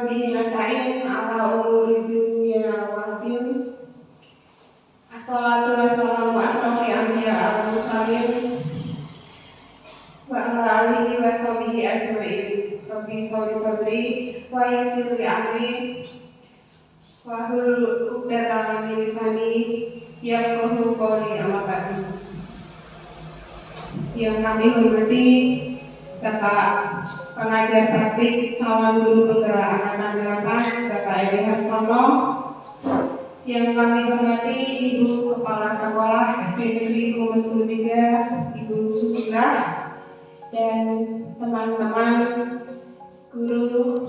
bihi nasta'in ala umuri dunya waddin. Assalatu wassalamu asrafi anbiya al-mursalin wa ala alihi wa sahbihi ajma'in. Rabbi sholli sadri wa yassir li amri wahlul 'uqdatam min lisani yafqahu qawli. Amma ba'du. Yang kami hormati Bapak pengajar praktik calon guru penggerak angkatan 8 Bapak Edi Harsono, yang kami hormati Ibu Kepala Sekolah SD Negeri Kumesu 3 Ibu Susila, dan teman-teman guru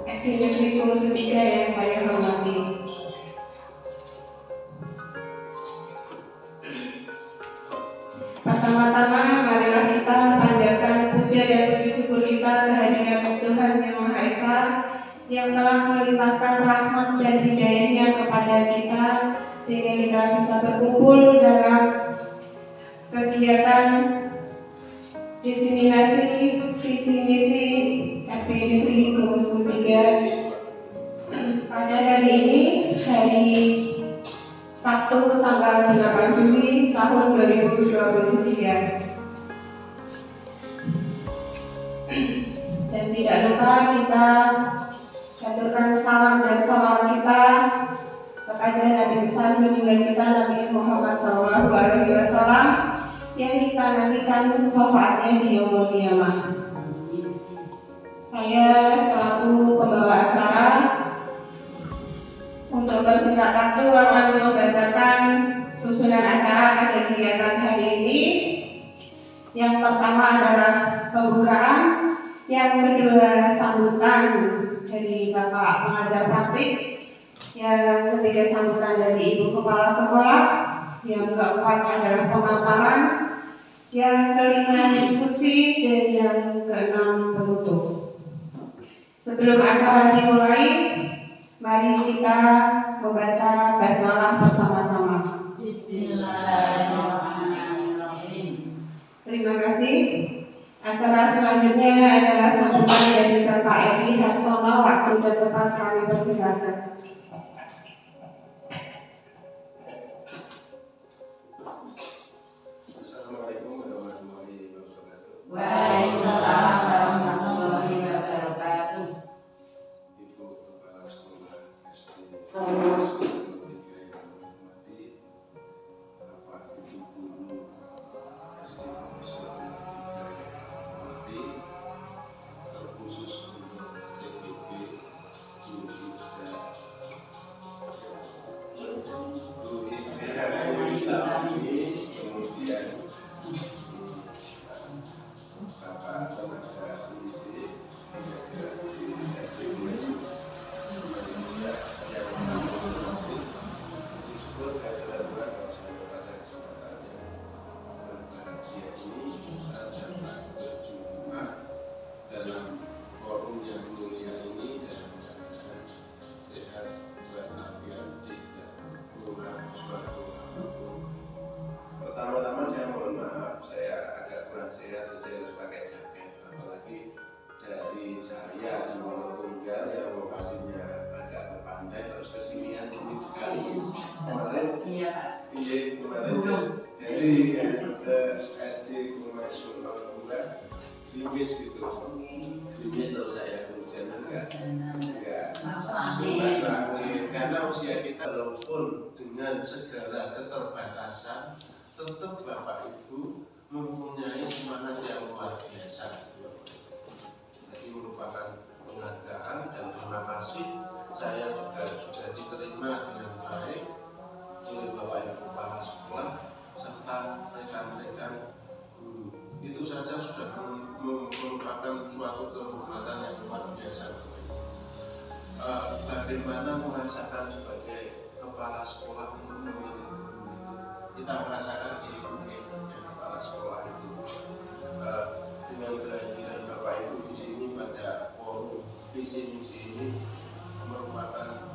SD Negeri Kumesu 3 yang saya hormati. Pertama-tama marilah kita panjatkan puja dan puji syukur kita kehadirat Tuhan Yang Maha Esa yang telah melimpahkan rahmat dan hidayahnya kepada kita sehingga kita bisa berkumpul dalam kegiatan diseminasi visi misi SD Negeri Kumesu 3 pada hari ini, hari Sabtu tanggal 8 Juli tahun 2023. Dan tidak lupa kita aturkan salam dan salawat kita kepada Nabi besar junjungan kita Nabi Muhammad SAW yang kita nantikan syafaatnya di yaumul qiyamah. Saya selaku pembawa acara untuk bersingkat waktu akan membacakan susunan acara pada kegiatan hari ini. Yang pertama adalah pembukaan, yang kedua sambutan dari Bapak pengajar praktik, yang ketiga sambutan dari Ibu Kepala Sekolah, yang keempat adalah pemaparan, yang kelima diskusi, dan yang keenam penutup. Sebelum acara dimulai, mari kita membaca basmalah bersama-sama. Bismillahirrahmanirrahim. Terima kasih. Acara selanjutnya adalah sambutan dari Bapak Edi Harsono. Waktu dan tempat kami persilakan. Assalamualaikum warahmatullahi wabarakatuh. Waalaikumsalam warahmatullahi wabarakatuh. Ibu Kepala Sekolah SD Negeri 3 yang hormati, Bapak Ibu Guru SD Kumesu 3 yang hormati, terkhusus untuk CPB Guru Idra, kemudian Bapak tenaga pendidik dari SD Kumesu, yang kami hormati, puji syukur kehadiran Tuhan pada kesempatan yang berbahagia ini kita dapat berjumpa dalam forum yang mulia ini, dan mudah-mudahan sehat walafiat, tidak kurang suatu apapun. Pertama-tama saya mohon maaf, saya agak kurang sehat jadi harus pakai jaket, apalagi dari saya di Monotunggal yang lokasinya agak terpantai terus kesinian dingin sekali kemarin. Iya Pak. Iya kemarin dari SD Kumesu 02 Krimis gitu. Krimis tahu saya kehujanan enggak Masuk masuk angin, karena usia kita walaupun dengan segala keterbatasan tetap Bapak Ibu mempunyai semangat yang luar biasa. Jadi merupakan penghargaan dan terima kasih. Saya juga sudah diterima dengan baik oleh Bapak Ibu Kepala Sekolah serta rekan-rekan guru. Itu saja sudah merupakan suatu kehormatan yang luar biasa. Bagaimana merasakan sebagai kepala sekolah untuk memilih guru itu? Kita merasakan kehidupan kepala sekolah itu dengan kehadiran Bapak Ibu di sini pada forum visi misi ini merupakan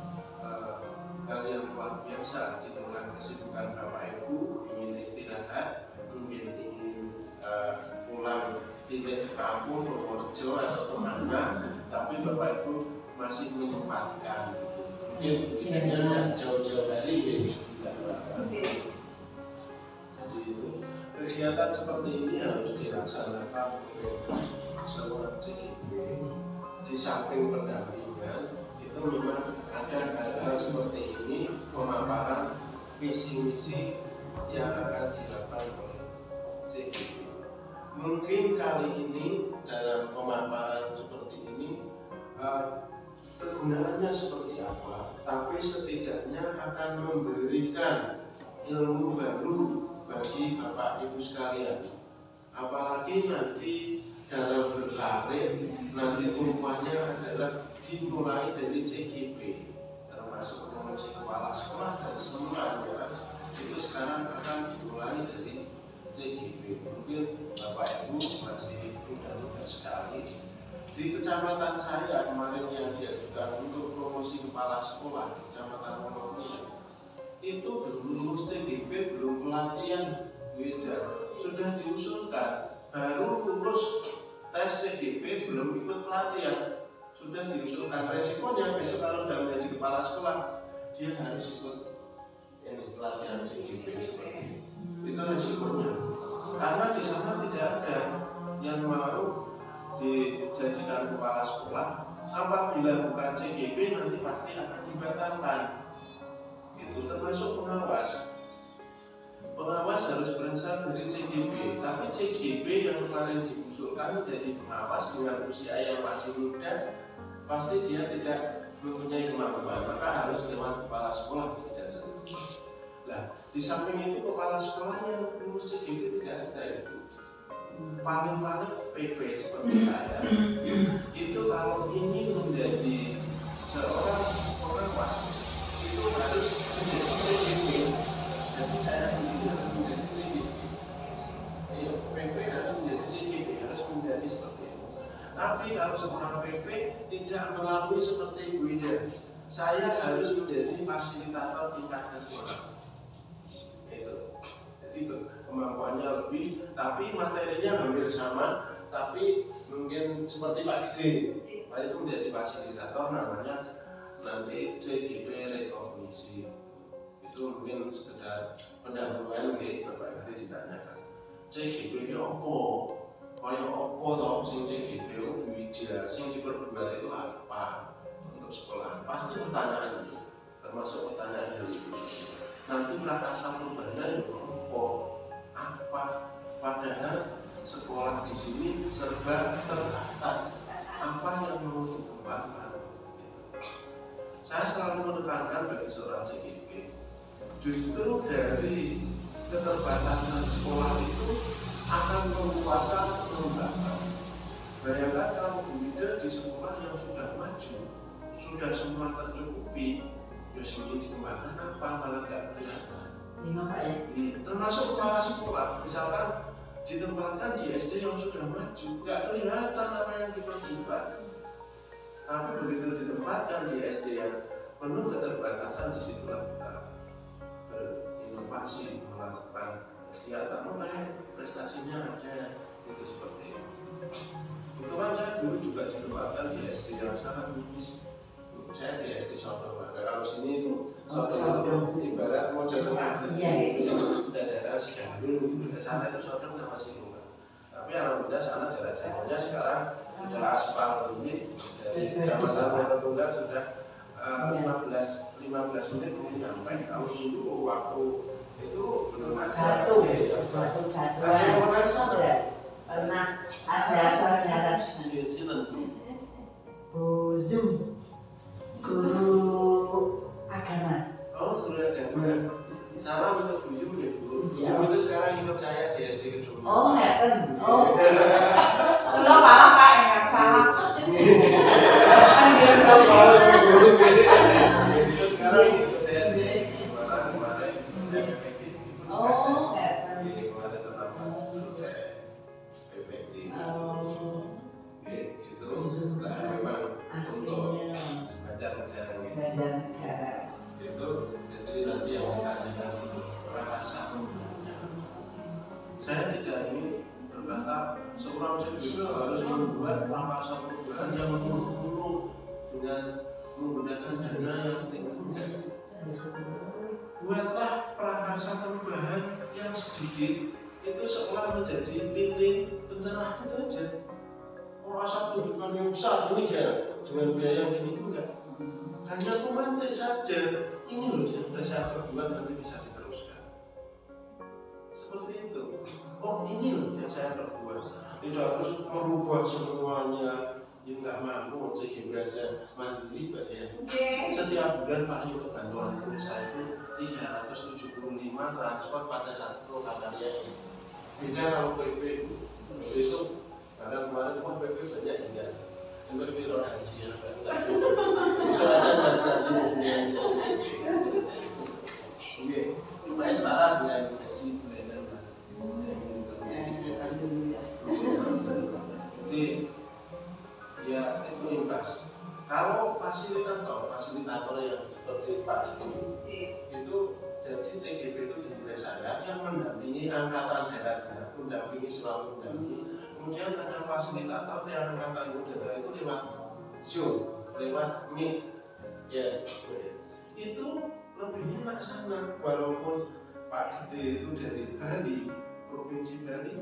hal yang luar biasa di tengah kesibukan Bapak Ibu ingin istirahat, mungkin ingin pulang tidak ke kampung, Purworejo atau kemana, tapi Bapak Ibu masih menyempatkan. Mungkin tidak jauh-jauh hari ya. Jadi kegiatan seperti ini harus dilaksanakan oleh semua CGP. Di samping pendampingan itu memang ada hal-hal seperti ini, pemaparan visi misi yang akan dilakukan oleh CGP. Mungkin kali ini dalam pemaparan seperti ini kegunaannya seperti apa, tapi setidaknya akan memberikan ilmu baru bagi Bapak Ibu sekalian. Apalagi nanti dalam berkarir, nanti tumpuannya adalah dimulai dari CGP, termasuk promosi kepala sekolah dan semuanya itu sekarang akan dimulai dari CGP. Mungkin Bapak Ibu masih muda-muda sekali. Di kecamatan saya kemarin yang diajukan untuk promosi kepala sekolah di kecamatan Wonokudu itu belum lulus CGP, belum pelatihan, beda. Sudah diusulkan, baru lulus tes CGP, belum ikut pelatihan, sudah diusulkan. Resikonya besok kalau sudah menjadi kepala sekolah, dia harus ikut pelatihan CGP seperti itu resikonya. Karena di sana tidak ada yang mau dijadikan kepala sekolah. Apabila bukan CGP nanti pasti akan dibatalkan. Itu termasuk pengawas. Pengawas harus berasal dari CGP, tapi CGP yang kemarin diusulkan menjadi pengawas dengan usia yang masih muda, pasti dia tidak mempunyai kemampuan, maka harus lewat kepala sekolah. Nah, di samping itu kepala sekolah yang lulus CGP tidak ada itu. Paling-paling PP seperti saya itu kalau ingin menjadi seorang pengawas itu harus menjadi CGP. Jadi saya sendiri harus menjadi CGP. PP harus menjadi CGP, harus menjadi seperti itu. Tapi kalau seorang PP tidak melalui seperti Bu Ida, saya harus menjadi fasilitator tingkat nasional. Jadi kemampuannya lebih, tapi materinya hampir sama, tapi mungkin seperti Pak Gede, Pak itu menjadi fasilitator, namanya nanti CGP rekognisi. Itu mungkin sekedar pendahuluan Bapak Gede ditanyakan. CGP itu apa? Kaya apa toh sing CGP itu bija, sing diperbuat itu apa untuk sekolah? Pasti pertanyaan itu, termasuk pertanyaan dari itu. Nanti asal perubahannya apa? Padahal sekolah di sini serba teratas. Apa yang mau dikembangkan? Saya selalu menekankan bagi seorang CGP, justru dari keterbatasan sekolah itu akan meluaskan pengembangan. Bayangkan kalau Bu Ida di sekolah yang sudah maju, sudah semua tercukupi, ya sini dikembangkan apa malah nggak kelihatan. Termasuk kepala sekolah, misalkan ditempatkan di SD yang sudah maju, nggak kelihatan apa yang diperbuat. Tapi begitu ditempatkan di SD yang penuh keterbatasan, disitulah kita berinovasi, melakukan kegiatan mulai prestasinya ada, itu seperti itu. Itu kan saya dulu juga ditempatkan di SD yang sangat minis. Saya di SD Sodong, kalau sini itu Sodong itu ibarat Mojo Tengah, daerah Sigandul itu ke sana itu Sodong sama Silungan. Tapi alhamdulillah sana jarak-jaraknya sekarang sudah aspal ini dari Kecamatan Kota Tunggal sudah 15 menit mungkin sampai. Kalau dulu waktu itu belum ada. Tapi yang mana sana? Pernah ada saudara Bu Zum, guru agama. Oh, guru agama. Salam untuk Bu Zum ya, Bu. Bu Zum itu sekarang ikut saya di SD Kedung. Oh, ngeten. Oh. Lo malah Pak yang salah. Kan dia tahu kalau guru gede. Itu sekarang ikut saya di kemarin saya PPG ikut. Oh, ngeten. Di kemarin tetap selesai PPG. Itu memang untuk belajar negara. Itu jadi nanti yang ditanyakan untuk rasa perubahannya. Saya tidak ingin berkata seorang siswa harus membuat rasa perubahan yang muluk-muluk dengan menggunakan dana yang sedikit. Buatlah prakarsa tambahan yang sedikit itu seolah menjadi lilin pencerah itu aja. Orang satu bukan yang besar ini ya dengan biaya yang gini enggak. Hanya memantik saja. Ini loh yang sudah saya perbuat nanti bisa diteruskan. Seperti itu. Oh ini loh yang saya perbuat. Tidak harus merubah semuanya. Yang nggak mampu CGB aja mandiri Pak ya. Setiap bulan Pak itu bantuan saya itu 375 transport pada satu lokakarya ini. Beda kalau PP itu karena kemarin PP banyak enggak. Yang PP rotansi ya Pak. Bisa aja nanti oke, cuma setara dengan gaji bulanan Pak. Jadi ya itu imbas. Kalau fasilitator yang seperti Pak itu jadi CGP itu dimulai saya yang mendampingi angkatan daratnya, selalu mendampingi. Kemudian ada fasilitator yang angkatan udara itu lewat Zoom, lewat Meet, ya itu lebih enak sana. Walaupun Pak Gede itu dari Bali, provinsi Bali,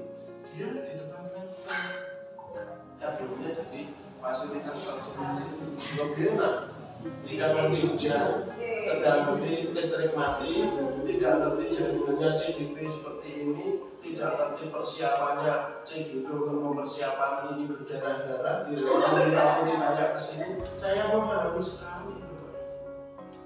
dia di depan laptop. Ya belumnya jadi fasilitas seperti itu lebih enak. Tidak ngerti hujan, tidak ngerti listrik mati, tidak ngerti jaringannya CGP seperti ini, tidak ngerti persiapannya CGP untuk mempersiapkan ini berdarah-darah di ruang ini kayak kesini. Saya memahami sekali.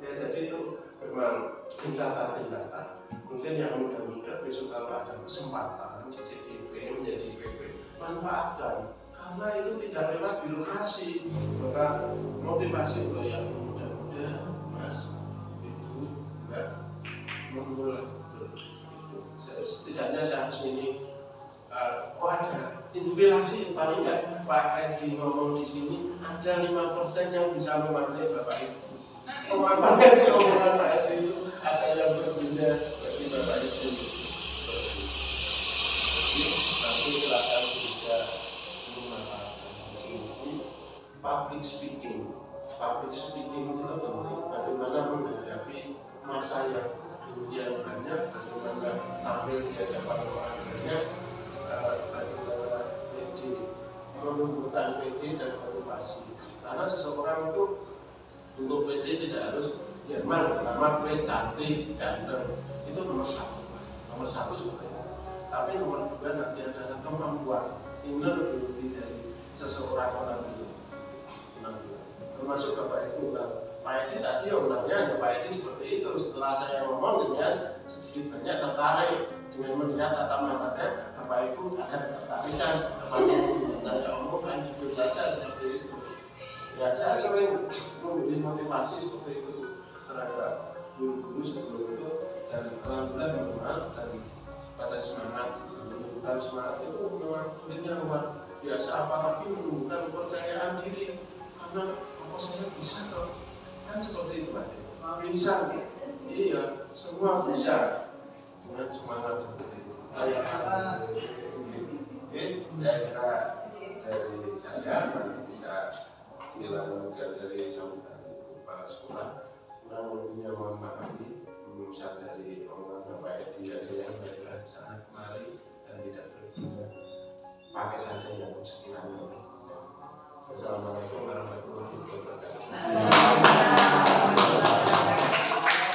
Ya jadi itu memang tingkatan-tingkatan. Mungkin yang muda-muda besok kalau ada kesempatan di CGP menjadi PP, manfaatkan. Karena itu tidak lewat birokrasi, maka motivasi untuk yang muda-muda, Mas, Ibu, Mbak, memulai setidaknya saya kesini, ada inspirasi paling nggak Pak Edi ngomong di sini ada 5% yang bisa memantai Bapak Ibu. Pemanfaatan di omongan Pak Edi itu ada yang berbeda bagi Bapak Ibu. Jadi nanti silakan juga public speaking itu penting. Bagaimana menghadapi masa yang banyak, bagaimana tampil di hadapan orang banyak, bagaimana menumbuhkan PD dan motivasi. Karena seseorang itu untuk PD tidak harus Jerman, pertama face cantik, ganteng, itu nomor satu sebenarnya. Tapi nomor dua nanti adalah kemampuan inner beauty dari seseorang orang itu. Termasuk Bapak Ibu, Pak Edi tadi orangnya Pak Edi seperti itu. Setelah saya ngomong dengan sedikit banyak tertarik dengan melihat tatap matanya Bapak Ibu ada ketertarikan. Bapak Ibu saya omongkan jujur saja seperti itu. Ya saya sering memberi motivasi seperti itu terhadap guru-guru sebelum itu dan alhamdulillah mengenal dan pada semangat menunjukkan semangat itu memang sulitnya luar biasa, apalagi menunjukkan kepercayaan diri karena apa saya bisa kok kan seperti itu Pak. Bisa, iya semua bisa dengan semangat seperti itu. Oke, saya kira dari saya nanti bisa dilanjutkan dari sambutan kepala sekolah. Kurang lebihnya mohon maaf misal dari omongan Bapak Edi ada yang baiklah sangat kemari dan tidak berguna. Pakai saja yang sekiranya. Assalamualaikum warahmatullahi wabarakatuh.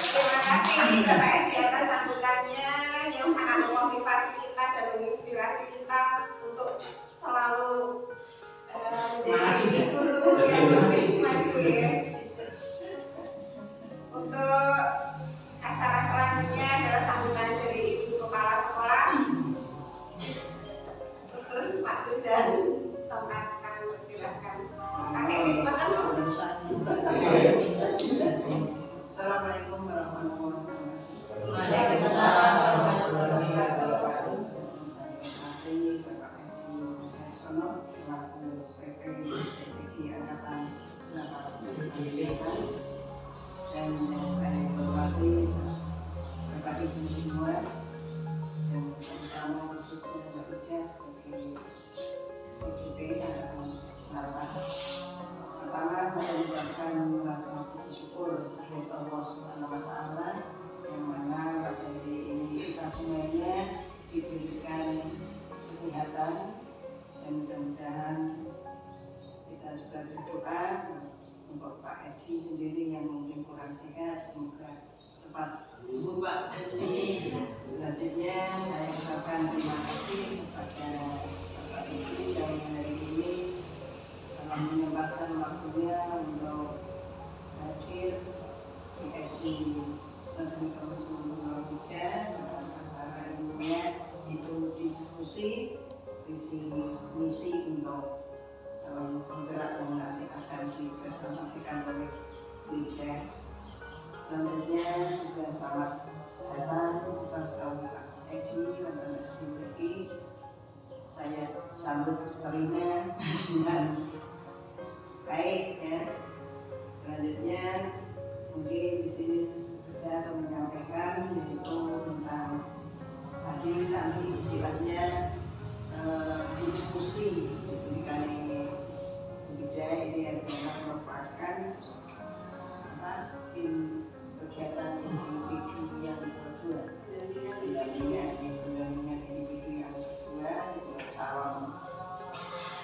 Terima kasih Bapak Edi atas sambutannya yang sangat memotivasi kita dan menginspirasi kita untuk selalu menjadi guru yang lebih maju ya. Untuk acara selanjutnya adalah sambutan dari Ibu Kepala Sekolah. Terus Pak dan tongkat kami persilahkan. Kakek silakan. Edi sendiri yang mungkin kurang sehat, semoga cepat sembuh Pak. Selanjutnya saya ucapkan terima kasih kepada Bapak Ibu yang hari ini telah menyempatkan waktunya untuk hadir di SD Negeri Kampus 03 dalam acara ilmunya itu diskusi visi misi untuk calon penggerak yang nanti akan dipresentasikan oleh Wida. Selanjutnya juga selamat datang atas kami Pak Edi dan Pak Edi. Saya sambut terima dengan baik ya. Selanjutnya mungkin di sini sekedar menyampaikan yaitu tentang tadi nanti istilahnya diskusi diberikan ini adalah merupakan kegiatan individu yang kedua, pendampingan individu yang kedua itu calon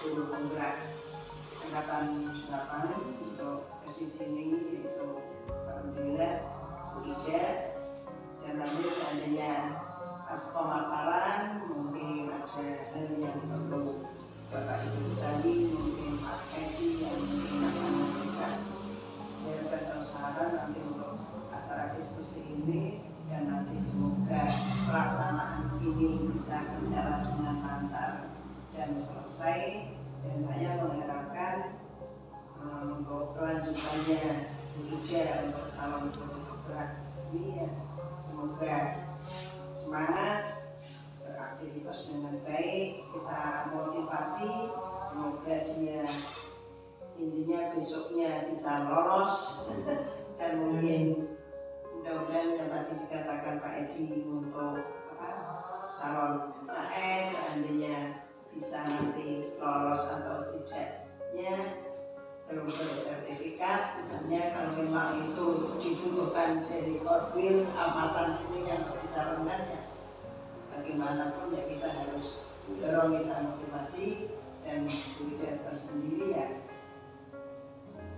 guru penggerak angkatan 8 untuk di sini yaitu alhamdulillah Bu Ida, dan nanti seandainya pas pemaparan mungkin ada hal yang perlu Bapak Ibu tadi, mungkin Pak Edi yang mungkin akan memberikan jawaban atau saran nanti untuk acara diskusi ini, dan nanti semoga pelaksanaan ini bisa berjalan dengan lancar dan selesai. Dan saya mengharapkan untuk kelanjutannya Bu Ida untuk calon penggerak ini ya, semoga semangat beraktivitas dengan baik, kita motivasi, semoga dia intinya besoknya bisa lolos dan mungkin mudah-mudahan yang tadi dikatakan Pak Edi untuk calon AS seandainya bisa nanti lolos atau tidaknya belum bersertifikat, misalnya kalau memang itu dibutuhkan dari Korwil Kecamatan ini yang dicalonkan ya, bagaimanapun ya kita harus dorong, kita motivasi, dan tidak tersendiri ya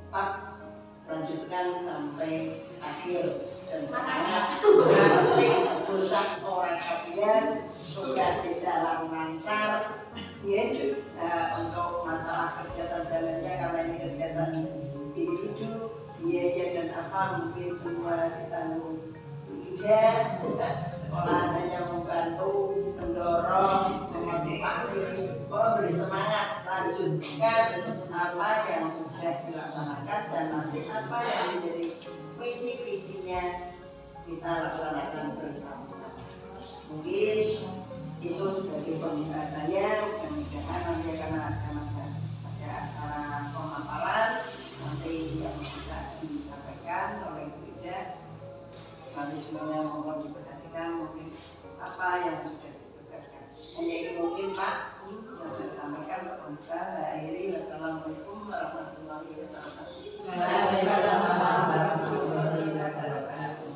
tetap lanjutkan sampai akhir dan semangat nanti puncak orang kalian sudah sejalan lancar ya. Untuk masalah kegiatan jalannya karena ini kegiatan individu, biaya dan apa mungkin semua ditanggung Ida, sekolah hanya membantu, mendorong, memotivasi, memberi semangat, lanjutkan apa yang sudah dilaksanakan dan nanti apa yang menjadi visi-visinya kita laksanakan bersama-sama. Mungkin itu sebagai pembuka saya, mudah-mudahan nanti akan ada acara pemaparan nanti yang bisa disampaikan oleh Bu Ida. Nanti semuanya mohon diperhatikan mungkin apa yang sudah ditugaskan. Hanya ini mungkin Pak yang sudah disampaikan Pak Pembuka. Akhiri, wassalamualaikum warahmatullahi wabarakatuh. Waalaikumsalam warahmatullahi wabarakatuh.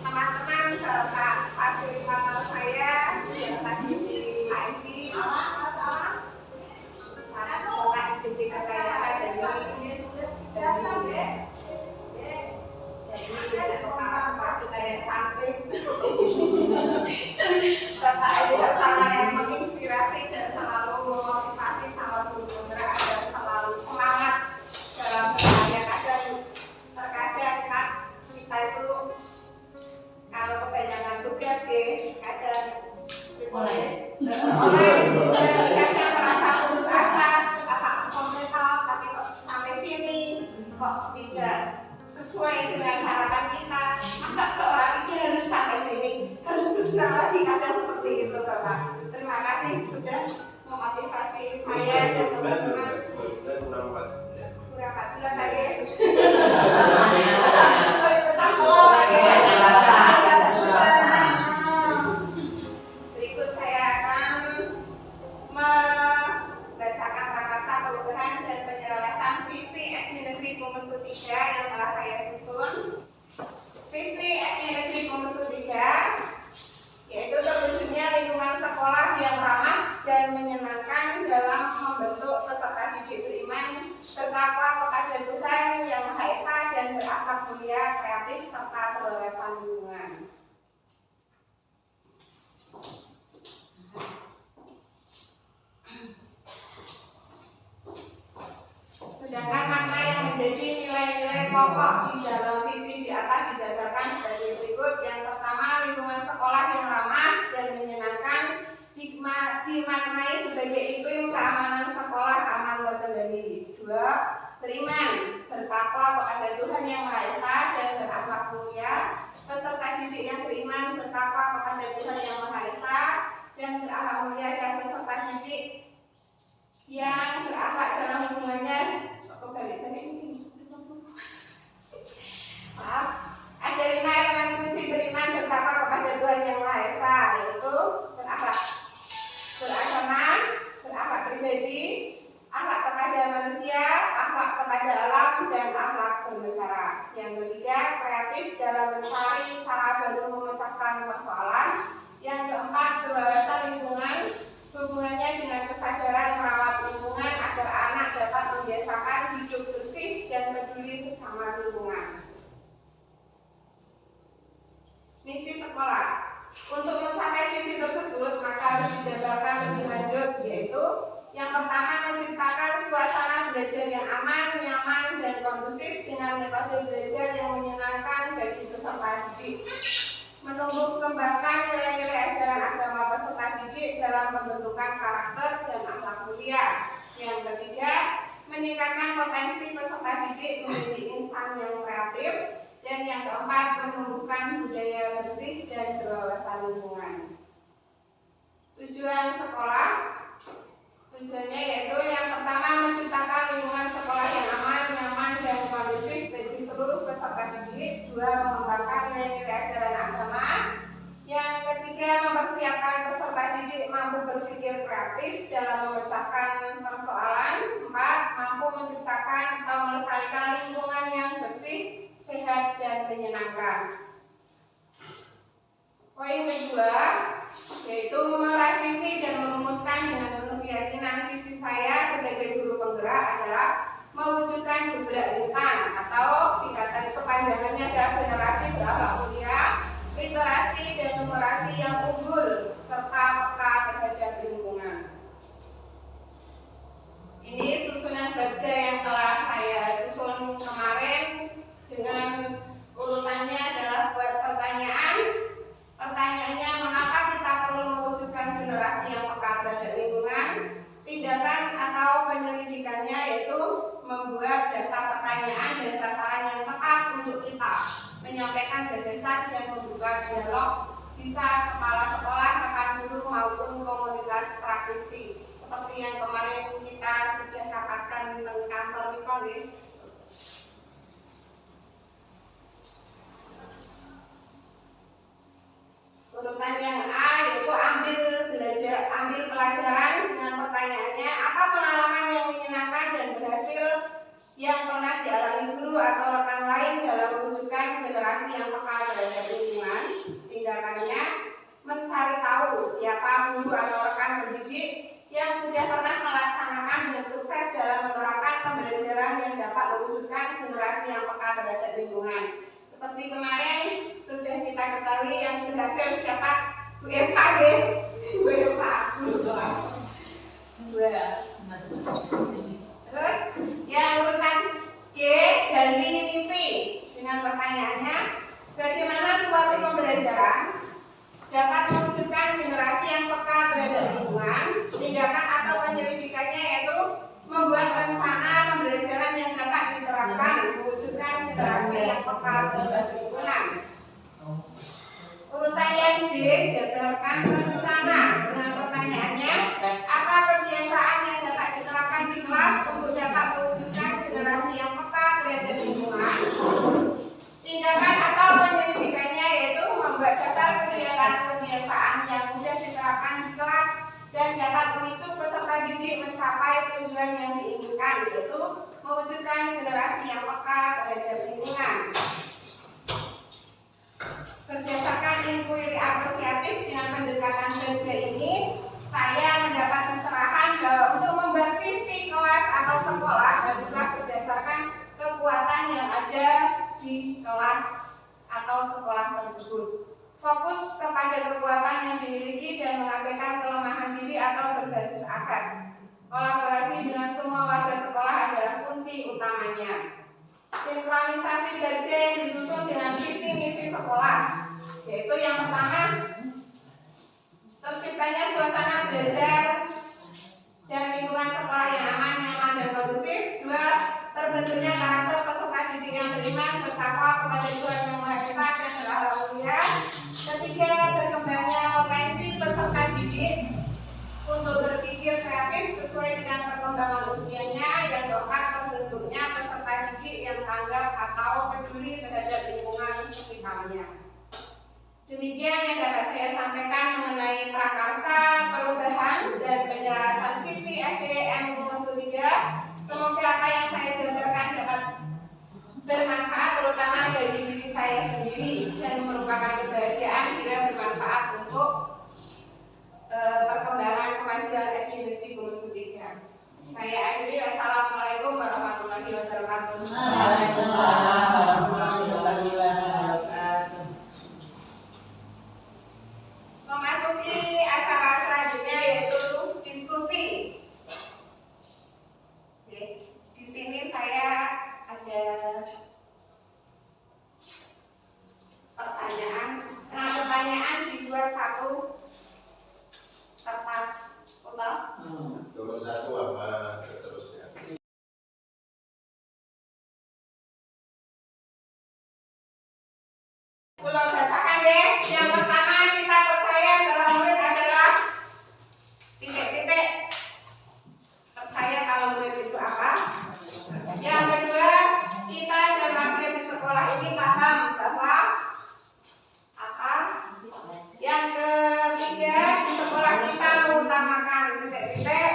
Teman-teman serta fasilitator saya yang tadi di ID Bapak didik saya dari kepala sekolah kita yang cantik, Bapak Ibu bersama yang menginspirasi dan selalu memotivasi calon guru penggerak agar selalu semangat dalam berkarya. Terkadang Kak, kita itu kalau kebanyakan tugas kadang kadang merasa putus asa, komentar, tapi kok sampai sini kok tidak sesuai dengan harapan kita. Masa seorang itu harus sampai sini, harus berjuang lagi, kadang seperti itu Bapak. Terima kasih sudah memotivasi saya dan teman-teman. Kurang 4 bulan lagi. Berikut saya akan membacakan rakasa perubahan dan penyelesaian visi SD Negeri Kumesu 3 yang telah saya susun. Visi SD Negeri Kumesu 3 yaitu terwujudnya lingkungan sekolah yang ramah dan menyenangkan dalam membentuk peserta didik beriman, bertakwa kepada Tuhan yang berakhlak mulia, kreatif, serta berwawasan lingkungan. Sedangkan makna yang menjadi nilai-nilai pokok di dalam visi di atas dijabarkan sebagai berikut. Yang pertama, lingkungan sekolah yang ramah dan menyenangkan dimaknai sebagai iklim keamanan sekolah aman terkendali. 2. Beriman, bertakwa kepada Tuhan Yang Maha Esa dan berakhlak mulia. Peserta didik yang beriman, bertakwa kepada Tuhan Yang Maha Esa dan berakhlak mulia, dan peserta didik yang berakhlak dalam hubungannya. Maaf. Ada 5 elemen kunci beriman, bertakwa kepada Tuhan Yang Maha Esa, yaitu berakhlak beragama, berakhlak pribadi, akhlak kepada manusia, akhlak kepada alam, dan akhlak bernegara. Yang ketiga, kreatif dalam mencari cara baru memecahkan persoalan. Yang keempat, berwawasan lingkungan, hubungannya dengan kesadaran merawat lingkungan agar anak dapat membiasakan hidup bersih dan peduli sesama lingkungan. Misi sekolah. Untuk mencapai visi tersebut, maka harus dijabarkan lebih lanjut, yaitu yang pertama, menciptakan suasana belajar yang aman, nyaman, dan kondusif dengan metode belajar yang menyenangkan bagi peserta didik. Menumbuh kembangkan nilai-nilai ajaran agama peserta didik dalam pembentukan karakter dan akhlak mulia. Yang ketiga, meningkatkan potensi peserta didik menjadi insan yang kreatif. Dan yang keempat, menumbuhkan budaya bersih dan berwawasan lingkungan. Tujuan sekolah, tujuannya yaitu yang pertama, menciptakan lingkungan sekolah yang aman, nyaman, dan kondusif bagi seluruh peserta didik. 2. Mengembangkan nilai-nilai ajaran agama. Yang ketiga, mempersiapkan peserta didik mampu berpikir kreatif dalam memecahkan persoalan. 4. Mampu menciptakan atau melestarikan lingkungan yang bersih, sehat, dan menyenangkan. Poin kedua, yaitu merevisi dan merumuskan dengan penuh keyakinan visi saya sebagai guru penggerak adalah mewujudkan gebrak lintang, atau singkatan kepanjangannya adalah generasi berakhlak mulia, literasi dan numerasi yang unggul, serta peka terhadap lingkungan. Ini susunan baca yang telah saya susun kemarin. Dengan urutannya adalah buat pertanyaan. Pertanyaannya, mengapa kita perlu mewujudkan generasi yang peka terhadap lingkungan? Tindakan atau penyelidikannya yaitu membuat daftar pertanyaan dan sasaran yang tepat untuk kita menyampaikan gagasan dan membuka dialog, bisa kepala sekolah, rekan guru maupun komunitas praktisi. Seperti yang kemarin kita sudah dapatkan di kantor Mikol. Urutan yang A yaitu ambil pelajaran dengan pertanyaannya, apa pengalaman yang menyenangkan dan berhasil yang pernah dialami guru atau rekan lain dalam mewujudkan generasi yang peka terhadap lingkungan. Tindakannya, mencari tahu siapa guru atau rekan pendidik yang sudah pernah melaksanakan dan sukses dalam menerapkan pembelajaran yang dapat mewujudkan generasi yang peka terhadap lingkungan. Seperti kemarin sudah kita ketahui yang berhasil siapa? Bu Eva deh. Bu Eva. Terus yang urutan G, dari mimpi, dengan pertanyaannya, bagaimana suatu pembelajaran dapat mewujudkan generasi yang peka terhadap lingkungan? Tindakan atau penyelidikannya yaitu membuat rencana pembelajaran yang dapat diterapkan mewujudkan generasi yang peka terhadap lingkungan. Urutan yang J, jabarkan rencana, dengan pertanyaannya, apa kebiasaan yang dapat diterapkan di kelas untuk dapat mewujudkan generasi yang peka terhadap lingkungan? Tindakan atau penyelidikannya yaitu membuat daftar kebiasaan yang mudah diterapkan di kelas dan dapat memicu peserta didik mencapai tujuan yang diinginkan, yaitu mewujudkan generasi yang peka terhadap lingkungan. Berdasarkan inquiry apresiatif dengan pendekatan belajar ini, saya mendapat pencerahan bahwa untuk membuat visi kelas atau sekolah haruslah berdasarkan kekuatan yang ada ada di kelas atau sekolah tersebut. Fokus kepada kekuatan yang dimiliki dan mengabaikan kelemahan diri atau berbasis aset. Kolaborasi dengan semua warga sekolah adalah kunci utamanya. Sinkronisasi belajar yang disusun dengan visi misi sekolah, yaitu yang pertama, terciptanya suasana belajar dan lingkungan sekolah yang aman, nyaman, dan kondusif. Dua, terbentuknya karakter peserta didik yang beriman, bertakwa kepada Tuhan Yang Maha Esa dan berakhlak mulia. Ketiga, berkembangnya potensi peserta didik untuk berpikir kreatif sesuai dengan perkembangan usianya. Yang keempat, terbentuknya peserta didik yang tanggap atau peduli terhadap lingkungan sekitarnya. Demikian yang dapat saya sampaikan mengenai prakarsa, perubahan, dan penyelarasan visi SDM Rumus 3. Semoga apa yang saya jabarkan dapat bermanfaat terutama bagi diri saya sendiri dan merupakan kebahagiaan bila bermanfaat untuk perkembangan kemajuan SD Negeri Rumus 3. Saya akhiri. Assalamualaikum warahmatullahi wabarakatuh. Waalaikumsalam warahmatullahi wabarakatuh. Memasuki acara selanjutnya yaitu diskusi. Oke, di sini saya ada pertanyaan. Nah, pertanyaan dibuat satu kertas putih. Nomor satu apa seterusnya? Pulau bacakan deh. Yang pertama, kita percaya bahwa murid adalah titik-titik. Percaya kalau murid itu apa? Yang kedua, kita dan warga di sekolah ini paham bahwa apa? Yang ketiga, di sekolah kita mengutamakan titik-titik.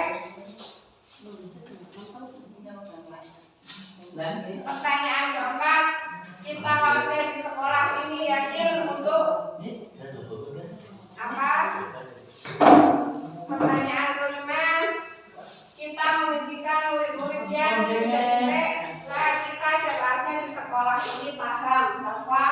Pertanyaan keempat, kita warga di sekolah ini yakin untuk apa? Pertanyaan kelima, kita mendidikan murid-murid yang titik-titik. Nah, kita dan warga di sekolah ini paham bahwa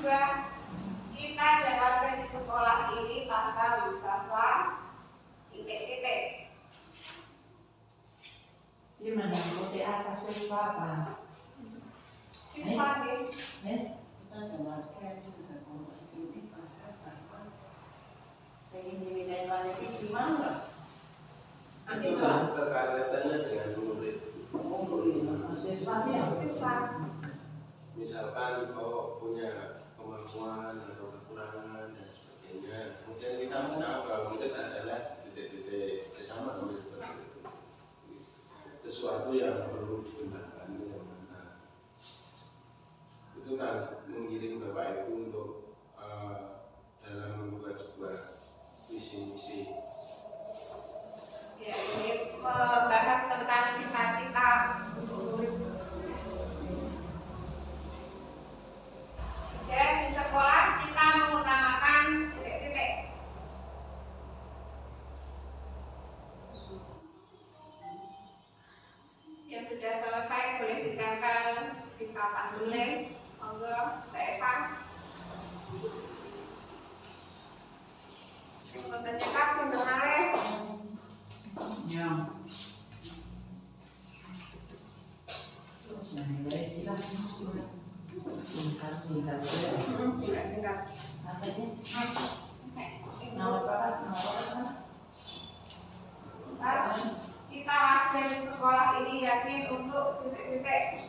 dua, kita dan warga di sekolah ini paham bahwa titik-titik. Gimana? Putih atas siswa apa? Siswa nih. Kita dan warga di sekolah ini paham bahwa seiring dengan visi mana? Itu kan terkaitannya dengan murid. Siswanya. Siswa. Misalkan punya kemampuan atau kekurangan dan sebagainya, kemudian kita menjawab bahwa murid adalah titik-titik bersama murid seperti itu. Sesuatu yang perlu dikembangkan yang mana itu kan mengirim Bapak Ibu untuk dalam membuat sebuah visi misi. Ya, ini membahas tentang cita-cita untuk murid. Dan di sekolah kita mengutamakan titik-titik. Yang sudah selesai boleh ditempel di papan tulis. Monggo, Mbak Eva. Yang boten nyetak sinten malih. Yang terus yang dari silakan singkat Singkat. katanya nama Pak, kita warga di sekolah ini yakin untuk titik-titik.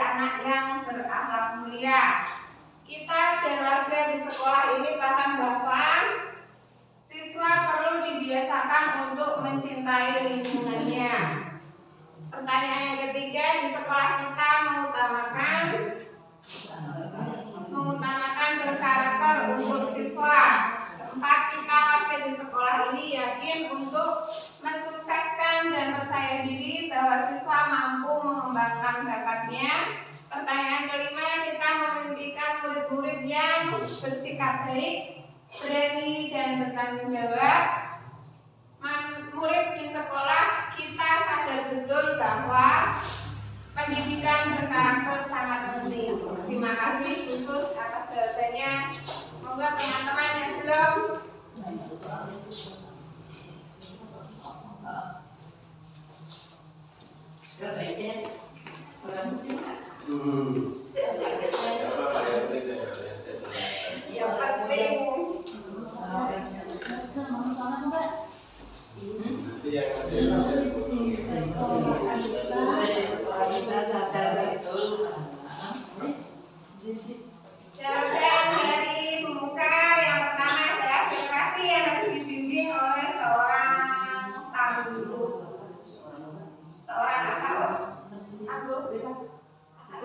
anak yang berakhlak mulia. Kita dan warga di sekolah ini paham bahwa siswa perlu dibiasakan untuk mencintai lingkungannya. Pertanyaan yang ketiga, di sekolah kita mengutamakan berkarakter untuk siswa. Keempat, kita warga di sekolah ini yakin untuk mensukseskan dan percaya diri bahwa siswa mampu mengembangkan bakatnya. Pertanyaan kelima, kita memimpikan murid-murid yang bersikap baik, berani, dan bertanggung jawab. Murid di sekolah kita sadar betul bahwa pendidikan berkarakter sangat penting. Terima kasih khusus atas jawabannya. Semoga teman-teman yang belum yang penting jawaban dari pembuka yang pertama adalah generasi yang harus dibimbing oleh seorang tangguh. Seorang apa? Tangguh. Oh,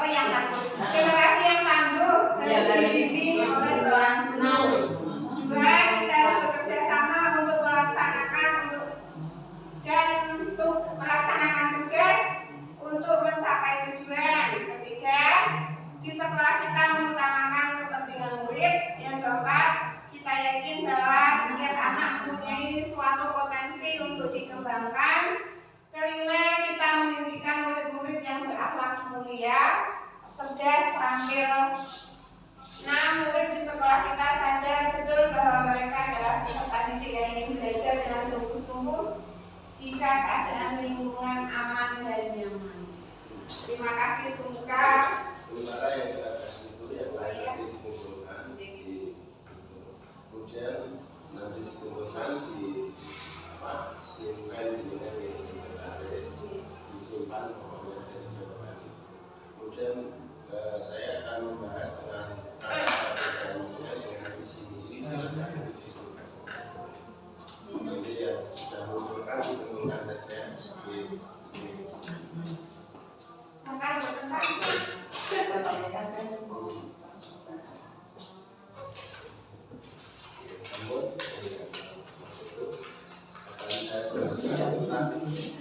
yang tangguh. Generasi yang tangguh harus dibimbing oleh seorang guru. Dua, kita harus bekerja sama untuk melaksanakan tugas untuk mencapai tujuan. Ketiga, di sekolah kita mengutamakan kepentingan murid. Yang keempat, kita yakin bahwa setiap anak mempunyai suatu potensi untuk dikembangkan. Kelima, kita memimpikan murid-murid yang berakhlak mulia, cerdas, terampil. 6, murid di sekolah kita sadar betul bahwa mereka adalah peserta didik yang ingin belajar dengan sungguh-sungguh jika keadaan lingkungan aman dan nyaman. Terima kasih Pembuka. Sementara yang kita kasih itu yang lain nanti dikumpulkan kemudian nanti dikumpulkan dikirimkan dengan sekretaris, disimpan pokoknya dari jawaban. Kemudian saya akan membahas dengan dengan visi-misi silakan dikumpulkan. Jadi yang sudah mengumpulkan dikumpulkan dan saya sebagai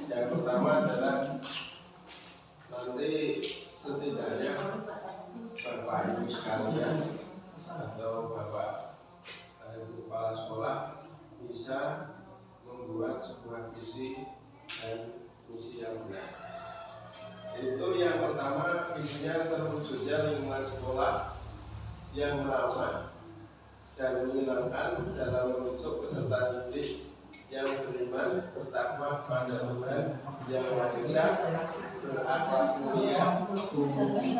yang pertama adalah nanti setidaknya Bapak Ibu sekalian atau Bapak Ibu kepala sekolah bisa membuat sebuah visi dan misi yang benar. Itu yang pertama, visinya terwujudnya lingkungan sekolah yang ramah dan menyenangkan dalam bentuk peserta didik yang beriman, bertakwa pada Tuhan, yang Maha Esa, berakhlak mulia,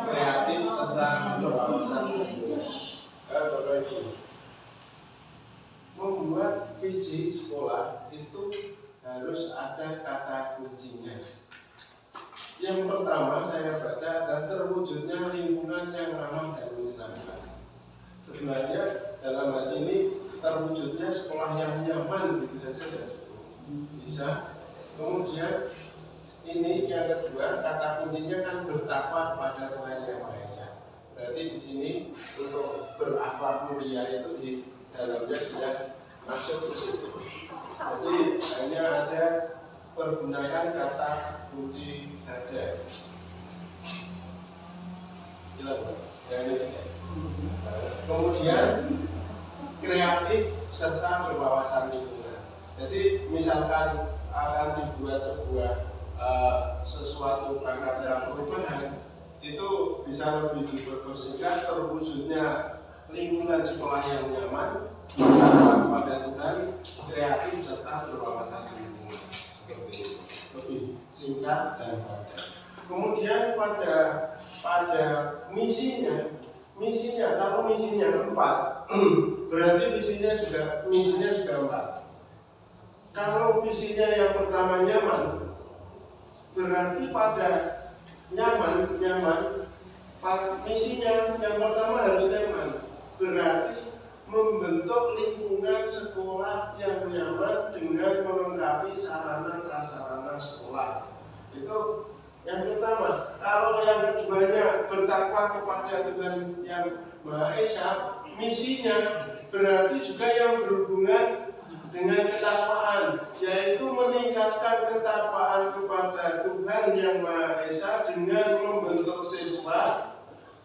kreatif serta berwawasan. Bapak Ibu, membuat visi sekolah itu harus ada kata kuncinya. Yang pertama saya baca dan terwujudnya lingkungan yang ramah dan menyenangkan. Sebenarnya dalam hal ini terwujudnya sekolah yang nyaman gitu saja dan bisa. Kemudian ini yang kedua, kata kuncinya kan bertakwa kepada Tuhan Yang Maha Esa. Berarti di sini untuk berakhlak mulia itu di dalamnya sudah masuk ke situ. Jadi hanya ada pergunakan kata kunci saja. Silakan. Yang ini saja. Kemudian kreatif serta berwawasan lingkungan. Jadi misalkan akan dibuat sebuah sesuatu prakarya perubahan, itu bisa lebih dipersingkat terwujudnya lingkungan sekolah yang nyaman, bertakwa pada Tuhan, kreatif serta berwawasan lingkungan. Seperti itu. Lebih singkat dan padat. Kemudian pada misinya kalau misinya 4, berarti misinya juga 4. Kalau visinya yang pertama nyaman, berarti pada nyaman, misinya yang pertama harus nyaman, berarti membentuk lingkungan sekolah yang nyaman dengan melengkapi sarana prasarana sekolah. Itu yang pertama. Kalau yang keduanya bertakwa kepada Tuhan yang Maha Esa, misinya berarti juga yang berhubungan dengan ketakwaan, yaitu meningkatkan ketakwaan kepada Tuhan yang Maha Esa dengan membentuk siswa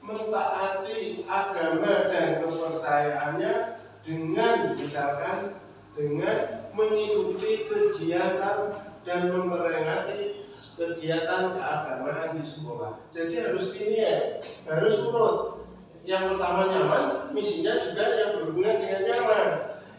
mentaati agama dan kepercayaannya dengan misalkan dengan mengikuti kegiatan dan memperingati kegiatan keagamaan di sekolah. Jadi harus ini ya, harus urut. Yang pertama nyaman, misinya juga yang berhubungan dengan nyaman.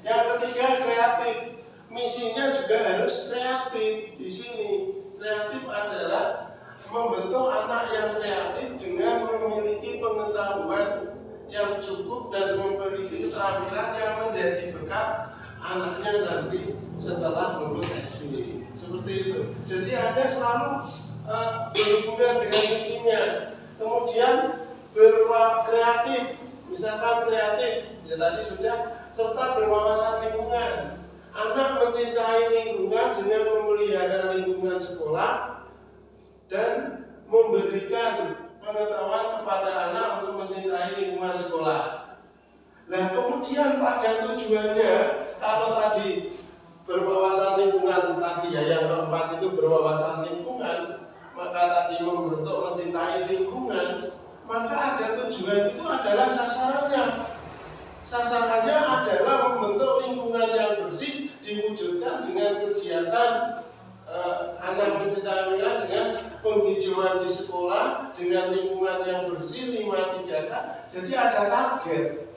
Yang ketiga kreatif, misinya juga harus kreatif. Di sini kreatif adalah membentuk anak yang kreatif dengan memiliki pengetahuan yang cukup dan memiliki keterampilan yang menjadi bekal anaknya nanti setelah lulus SD. Seperti itu. Jadi ada selalu berhubungan dengan misinya. Kemudian kreatif, misalkan kreatif, ya tadi sudah, serta berwawasan lingkungan. Anak mencintai lingkungan dengan memelihara lingkungan sekolah dan memberikan pengetahuan kepada anak untuk mencintai lingkungan sekolah. Nah kemudian pada tujuannya, kalau tadi berwawasan lingkungan tadi ya, yang keempat itu berwawasan lingkungan, maka tadi membentuk mencintai lingkungan, maka ada tujuan itu adalah sasarannya. Sasarannya adalah membentuk lingkungan yang bersih diwujudkan dengan kegiatan anak mencintai lingkungan dengan penghijauan di sekolah, dengan lingkungan yang bersih 5-3K. Jadi ada target.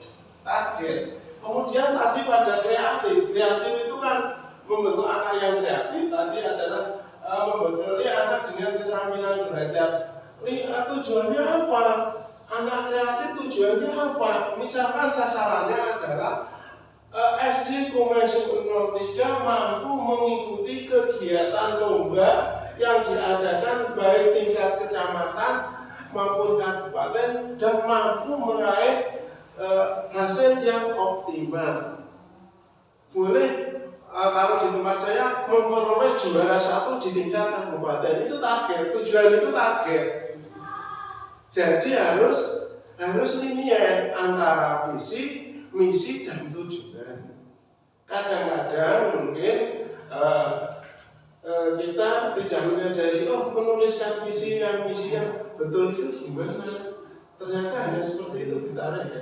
Kemudian tadi pada kreatif itu kan membentuk anak yang kreatif. Tadi adalah membentuk anak dengan keterampilan belajar. Tujuannya apa? Anak kreatif tujuannya apa? Misalkan sasarannya adalah SD Komesu 03 mampu mengikuti kegiatan lomba yang diadakan baik tingkat kecamatan maupun kabupaten dan mampu meraih hasil yang optimal. Boleh kalau di tempat saya memperoleh juara 1 di tingkat kabupaten, itu target, tujuan itu target. Jadi harus linear antara visi, misi dan tujuan. Kadang-kadang mungkin kita tidak menyadari, menuliskan visi yang misi yang betul itu gimana? Ternyata hanya seperti itu, ditarik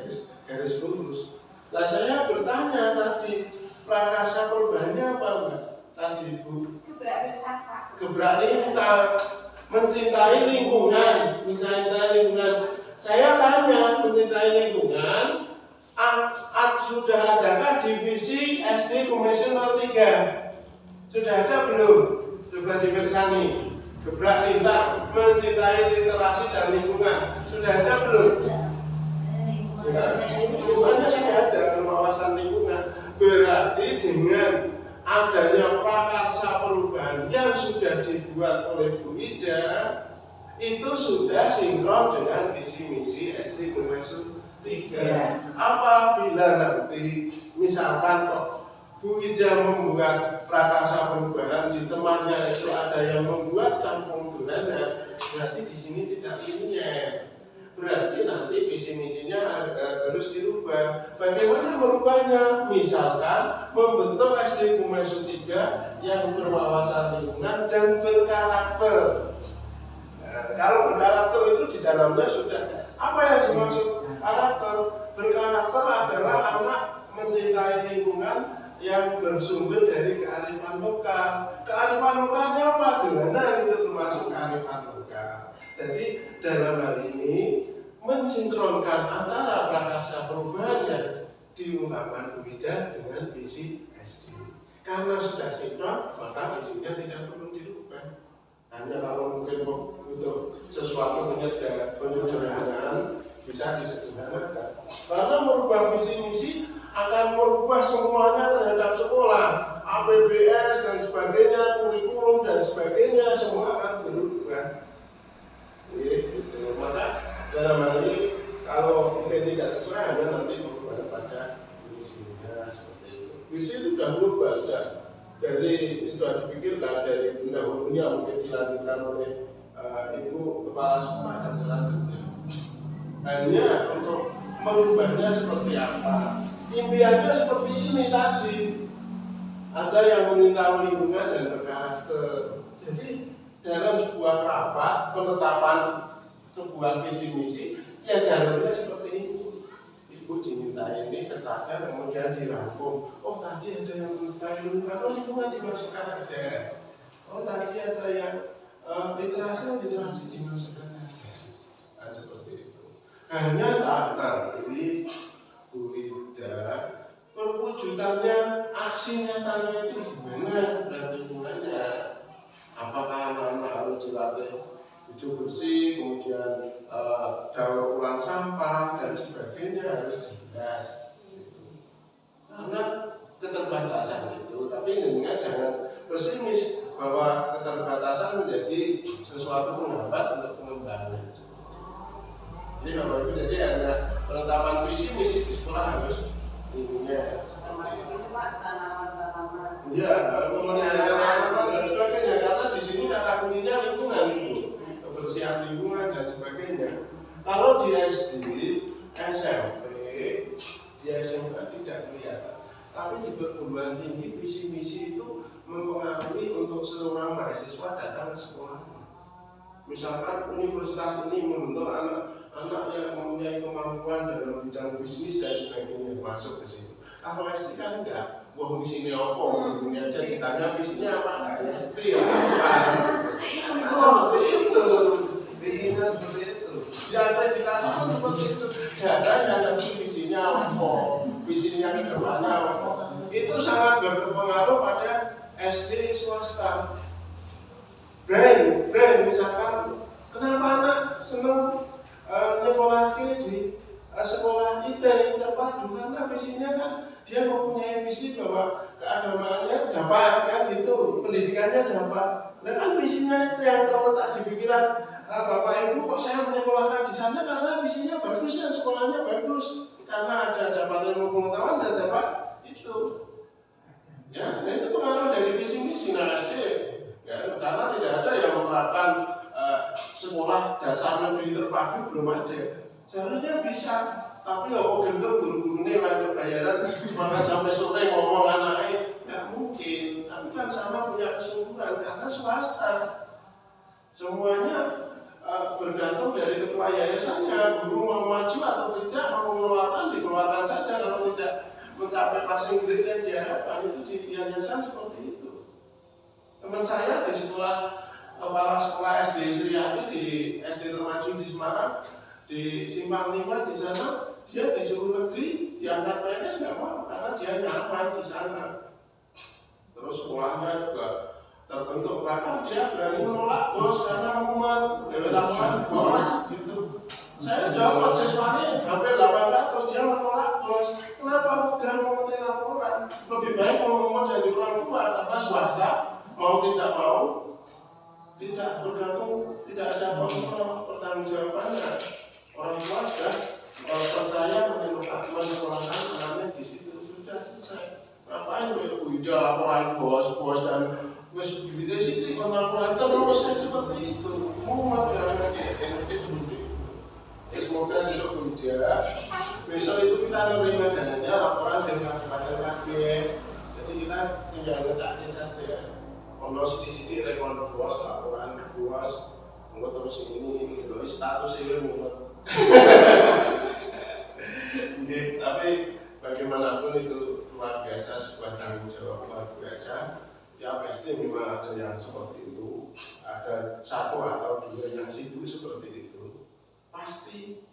garis lurus. Nah saya bertanya tadi, prakarsa perubahannya apa enggak? Tadi Bu keberanian, mencintai lingkungan. Saya tanya, mencintai lingkungan sudah adakah divisi SD Komesu 03? Sudah ada belum? Coba dipersani. Gebrak lintang, mencintai literasi dan lingkungan. Sudah ada belum? Ya, lingkungannya sudah ada, berwawasan lingkungan. Berarti dengan adanya prakarsa perubahan yang sudah dibuat oleh Bu Ida, itu sudah sinkron dengan visi misi SD Komesu 3. Apabila nanti misalkan Bu Ida membuat prakarsa perubahan, di temannya itu ada yang membuat kampung dolanan, berarti di sini tidak linear. Berarti nanti visi misinya harus dirubah. Bagaimana merubahnya? Misalkan membentuk SD Komesu 3 yang berwawasan lingkungan dan berkarakter. Kalau berkarakter itu di dalamnya sudah apa yang dimaksud karakter? Berkarakter adalah anak mencintai lingkungan yang bersumber dari kearifan lokal. Kearifan lokalnya apa? Dolanan itu termasuk kearifan lokal. Jadi dalam hal ini mensinkronkan antara prakarsa perubahan yang diungkapkan Bu Ida dengan visi SD. Karena sudah sinkron, maka visinya tidak perlu dirubah. Hanya kalau mungkin untuk sesuatu penyederhanaan bisa disederhanakan. Karena merubah visi misi akan merubah semuanya terhadap sekolah, APBS dan sebagainya, kurikulum kurikulum dan sebagainya semua akan berubah. Gitu. Maka dalam hal ini kalau mungkin tidak sesuai hanya nanti perubahan pada misinya seperti itu. Misi itu sudah berubah, sudah dari itu dipikirkan dari pendahulunya mungkin dilanjutkan oleh ibu kepala sekolah dan selanjutnya. Hanya untuk merubahnya seperti apa? Impiannya seperti ini tadi. Ada yang mengenal lingkungan dan berkarakter. Jadi dalam sebuah rapat penetapan sebuah visi misi, ya jalurnya seperti ini. Ibu diminta ini kertasnya kemudian dirangkum. Oh tadi ada yang mencintai lingkungan, oh lingkungan dimasukkan aja. Oh tadi ada yang literasi dimasukkan aja. Nah, seperti itu. Hanya nanti Bu Ida perwujudannya aksi nyatanya itu gimana dan lingkungannya. Apakah anak-anak harus dilatih hidup bersih, kemudian daur ulang sampah dan sebagainya harus jelas. Karena keterbatasan itu, tapi ingat jangan pesimis bahwa keterbatasan menjadi sesuatu penghambat untuk pengembangan. Jadi kalau itu jadi hanya penetapan visi misi di sekolah harus ininya. Iya, memelihara tanaman dan sebagainya. Karena di sini kata kuncinya lingkungan itu, kebersihan lingkungan dan sebagainya. Kalau di SD, SMP, di SMA tidak kelihatan. Tapi di perguruan tinggi visi misi itu mempengaruhi untuk seluruh mahasiswa datang ke sekolah. Misalkan universitas ini membentuk anak-anak yang mempunyai kemampuan dalam bidang bisnis dan sebagainya masuk ke situ. Kalau SD kan enggak. Wah, visinya apa? Ini aja ditanya visinya apa? Enggak ngerti ya. Seperti itu. Visinya seperti itu. Di akreditasi pun seperti itu. Jangan yang ngerti visinya apa, visinya ke depannya apa. Itu sangat berpengaruh pada SD swasta. Brand misalkan, kenapa anak senang nyekolah di sekolah IT terpadu karena visinya kan dia mempunyai visi bahwa keagamaannya dapat kan gitu, pendidikannya dapat. Nah kan visinya itu yang terletak di pikiran Bapak Ibu kok saya menyekolahkan di sana karena visinya bagus dan sekolahnya bagus karena ada dapat ilmu pengetahuan dan dapat itu. Ya, nah itu pengaruh dari visi misi SD. Ya, karena tidak ada yang menerapkan sekolah dasar negeri terpadu belum ada. Seharusnya bisa. Tapi kalau gendong guru-gurunya lanjut bayaran maka sampai sore ngomong anaknya nggak mungkin. Tapi kan sama punya kesungguhan karena swasta semuanya bergantung dari ketua yayasannya. Guru mau maju atau tidak, mau mengeluarkan dikeluarkan saja. Kalau tidak mencapai passing grade yang diharapkan itu di yayasan seperti itu. Teman saya di sekolah kepala sekolah SD Suryadi di SD termaju di Semarang di Simpang 5 di sana. Dia disuruh negeri, diangkat PNS nggak mau karena dia nyaman di sana. Terus sekolahnya juga terbentuk, bahkan dia berani menolak bos karena mumet, dewetan bos gitu. Saya jawab siswanya hampir 800, dia menolak bos. Kenapa bukan memetik laporan? Lebih baik ngomong dari orang tua karena swasta mau tidak mau tidak bergantung, tidak ada pertanggungjawabannya. Orang tua sudah percaya menyekolahkan anaknya di situ sudah selesai. Ngapain udah laporan bos dan wes begitu sih laporan terus seperti itu. Mau makan energi seperti itu. Semoga besok udah besok itu kita menerima dananya laporan dengan kabupaten Kabupaten. Jadi kita tinggal ngecaknya saja. Kalau sidik-sidik rekon bos laporan bos, enggak terus ini status ini mau. Tapi bagaimanapun itu luar biasa, sebuah tanggung jawab luar biasa. Ya pasti memang ada yang seperti itu, ada satu atau dua yang sibuk seperti itu, pasti.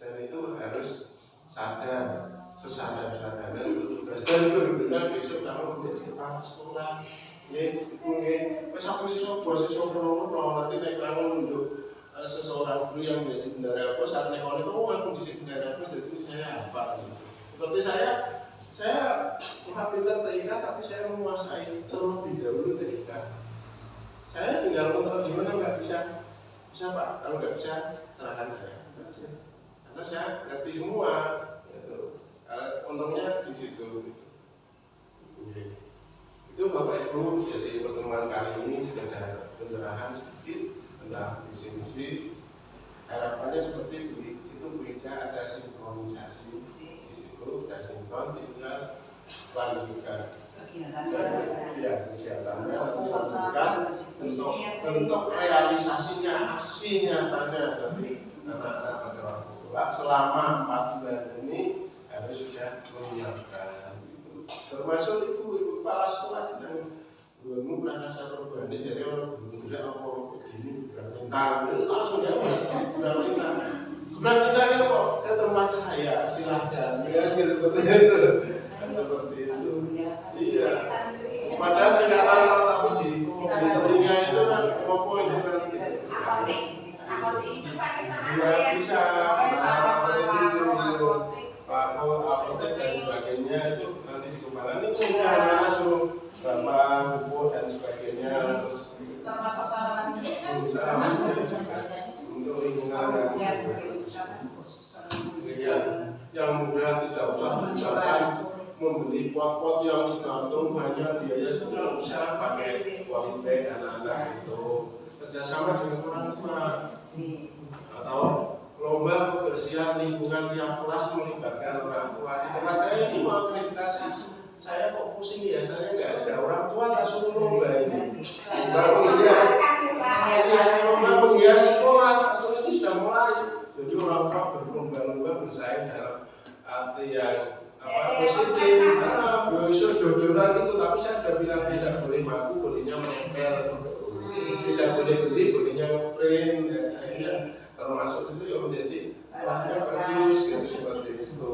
Dan itu harus sadar, sesadar-sadarnya untuk tugas dan benar-benar besok kamu menjadi kepala sekolah. Wes aku siswa nanti naik kamu menunjuk seseorang guru yang menjadi bendara bos saat nekon itu aku bisa bendara bos jadi saya apa gitu. Seperti saya kurang pintar TIK tapi saya menguasai terlebih dahulu TIK Saya tinggal kontrol gimana nggak bisa Pak, kalau nggak bisa serahkan saya aja. Karena saya ngerti semua. Gitu. Untungnya di situ. Itu Bapak Ibu, jadi pertemuan kali ini sekedar pencerahan sedikit tentang visi-misi. Harapannya seperti itu beda, ada sinkronisasi di situ, ada sinkron, tinggal lanjutkan kegiatannya, bentuk realisasinya, aksi nyatanya dari anak-anak pada waktu tua selama 4 bulan ini harus sudah menyiapkan. Termasuk ibu kepala sekolah yang belum merasa perubahan ini jadi orang berbeda apa begini berintang itu langsung jawab berintang kok ke tempat saya silahkan ya seperti itu iya padahal saya nggak tahu tapi di telinga itu kan apa itu kan ya bisa apotek dan sebagainya itu nanti di kepala itu langsung bapak, buku dan sebagainya termasuk tanaman juga untuk lingkungan yang mudah tidak usah misalkan membeli pot-pot yang digantung banyak biaya sudah usah pakai quality anak-anak itu kerjasama dengan orang tua atau lomba kebersihan lingkungan tiap kelas melibatkan orang tua. Di tempat saya ini mau akreditasi, saya kok pusing biasanya nggak ada orang tua tak suruh lomba ini. Baru lomba menghias sekolah, langsung ini sudah mulai. Jadi orang tua berlomba-lomba bersaing dalam arti yang positif. Besok jodoran itu, tapi saya sudah bilang tidak boleh mampu, bolehnya menempel, tidak boleh beli, bolehnya ngeprint. Termasuk itu yang menjadi kelasnya bagus gitu, seperti itu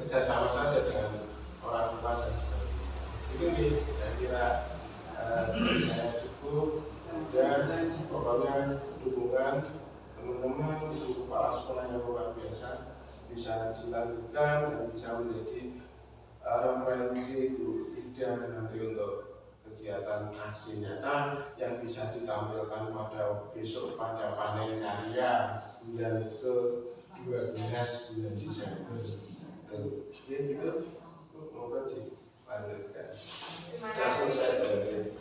kerjasama saja dengan orang tua dan sebagainya. Itu nih saya kira saya cukup dan pokoknya dukungan teman-teman untuk kepala sekolah yang luar biasa bisa dilanjutkan dan bisa menjadi referensi Bu Ida nanti untuk kegiatan aksi nyata yang bisa ditampilkan pada besok pada panen karya bulan ke-12 bulan Desember. Oke, gitu. Moga dilanjutkan. Kita selesai dari.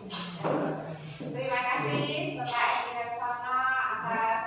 Terima kasih Bapak Edi Darsono atas